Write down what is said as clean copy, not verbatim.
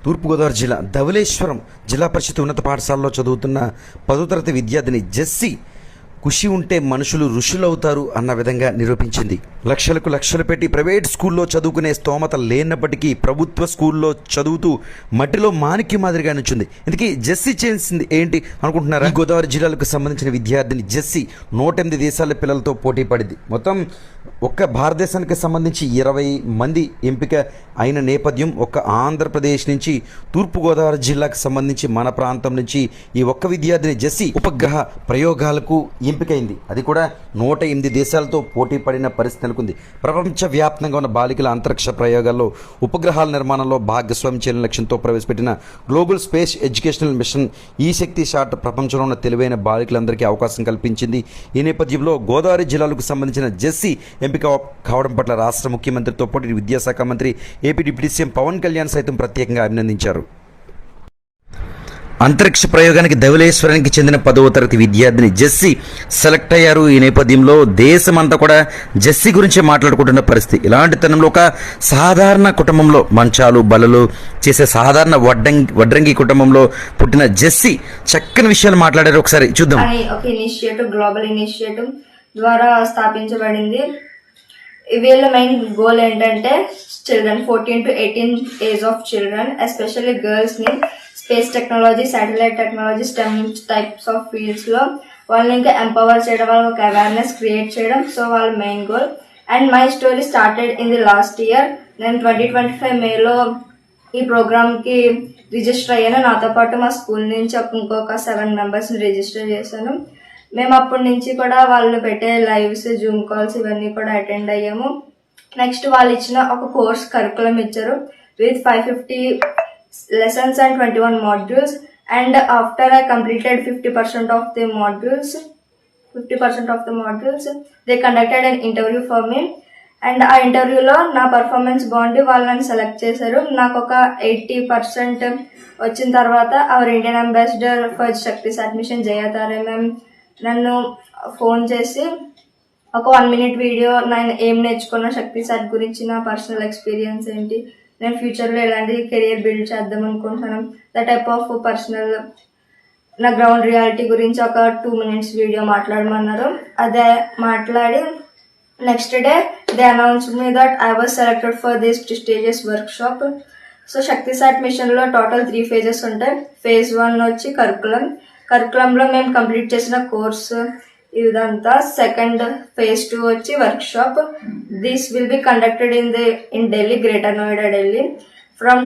తూర్పుగోదావరి జిల్లా ధవళేశ్వరం జిల్లా పరిషత్ ఉన్నత పాఠశాలలో చదువుతున్న 10వ తరగతి విద్యార్థిని జెస్సీ కృషి ఉంటే మనుషులు ఋషులవుతారు అన్న విధంగా నిరూపించింది. లక్షలు పెట్టి ప్రైవేట్ స్కూల్లో చదువుకునే స్తోమత లేనప్పటికీ ప్రభుత్వ స్కూల్లో చదువుతూ మట్టిలో మాణిక్యం మాదిరిగా నుంచింది. ఇందుకీ జెస్సీ చేసింది ఏంటి అనుకుంటున్నారా? గోదావరి జిల్లాలకు సంబంధించిన విద్యార్థిని జెస్సీ 108 దేశాల పిల్లలతో పోటీ పడింది. మొత్తం ఒక్క భారతదేశానికి సంబంధించి 20 మంది ఎంపిక అయిన నేపథ్యం ఒక్క ఆంధ్రప్రదేశ్ నుంచి తూర్పుగోదావరి జిల్లాకు సంబంధించి మన ప్రాంతం నుంచి ఈ ఒక్క విద్యార్థిని జెస్సీ ఉపగ్రహ ప్రయోగాలకు ఎంపికైంది. అది కూడా 108 దేశాలతో పోటీ పడిన పరిస్థితి నెలకొంది. ప్రపంచవ్యాప్తంగా ఉన్న బాలికల అంతరిక్ష ప్రయోగాల్లో ఉపగ్రహాల నిర్మాణంలో భాగస్వామ్యం చేయాలని లక్ష్యంతో ప్రవేశపెట్టిన గ్లోబల్ స్పేస్ ఎడ్యుకేషనల్ మిషన్ ఈ శక్తి షాట్ ప్రపంచంలో ఉన్న తెలివైన బాలికలందరికీ అవకాశం కల్పించింది. ఈ నేపథ్యంలో గోదావరి జిల్లాలకు సంబంధించిన జెస్సీ ఎంపిక కావడం పట్ల రాష్ట్ర ముఖ్యమంత్రితో పాటు విద్యాశాఖ మంత్రి AP deputy CM Pawan Kalyan సైతం ప్రత్యేకంగా అభినందించారు. అంతరిక్ష ప్రయోగానికి ధవళేశ్వరానికి చెందిన 10వ తరగతి విద్యార్థిని జెస్సీ సెలెక్ట్ అయ్యారు. ఈ నేపథ్యంలో దేశమంతా కూడా జెస్సీ గురించే మాట్లాడుకుంటున్న పరిస్థితి. ఇలాంటి తనంలో ఒక సాధారణ కుటుంబంలో మంచాలు బలలు చేసే సాధారణ వడ్రంగి కుటుంబంలో పుట్టిన జెస్సీ చక్కని విషయాలు మాట్లాడారు. ఒకసారి చూద్దాం. ఒక ఇనిషియేటివ్ గ్లోబల్ ఇనిషియేటివ్ ద్వారా స్థాపించబడింది. వీళ్ళ మెయిన్ గోల్ ఏంటంటే children 14 to 18 age of children especially girls ని space technology, satellite technology, STEM types of fields లో వాళ్ళని ఇంకా ఎంపవర్ చేయడం, వాళ్ళకి ఒక అవేర్నెస్ క్రియేట్ చేయడం. సో వాళ్ళ main goal. And my story started in the last year. నేను 2025 మేలో ఈ ప్రోగ్రామ్ కి రిజిస్టర్ అయ్యాను. నాతో పాటు మా స్కూల్ నుంచి ఇంకొక 7 members ని రిజిస్టర్ చేశాను. మేము అప్పటి నుంచి కూడా వాళ్ళు పెట్టే లైవ్స్, జూమ్ కాల్స్ ఇవన్నీ కూడా అటెండ్ అయ్యాము. నెక్స్ట్ వాళ్ళు ఇచ్చిన ఒక కోర్స్ కరికులం ఇచ్చారు with 550 lessons and 21 modules. And after I completed 50% of the modules, they conducted an interview for me. And ఆ ఇంటర్వ్యూలో నా పర్ఫార్మెన్స్ బాగుండి వాళ్ళు నన్ను సెలెక్ట్ చేశారు. నాకు ఒక 80% వచ్చిన తర్వాత our Indian ambassador for Shakti SAT mission జయతారే మ్యామ్ నన్ను ఫోన్ చేసి ఒక 1 minute వీడియో నేను ఏం నేర్చుకున్నా శక్తి సాట్ గురించి, నా పర్సనల్ ఎక్స్పీరియన్స్ ఏంటి, నేను ఫ్యూచర్లో ఎలాంటి కెరియర్ బిల్డ్ చేద్దాం అనుకుంటున్నాను, ద టైప్ ఆఫ్ పర్సనల్ నా గ్రౌండ్ రియాలిటీ గురించి ఒక 2 minutes వీడియో మాట్లాడమన్నారు. అదే మాట్లాడి next day they announced me that I was selected for this prestigious workshop. So Shakti SAT మిషన్లో టోటల్ 3 phases ఉంటాయి. phase 1 వచ్చి కరికులంలో మేము కంప్లీట్ చేసిన కోర్సు ఇదంతా. సెకండ్ phase 2 వచ్చి workshop. This will be conducted in Delhi, greater Noida Delhi. From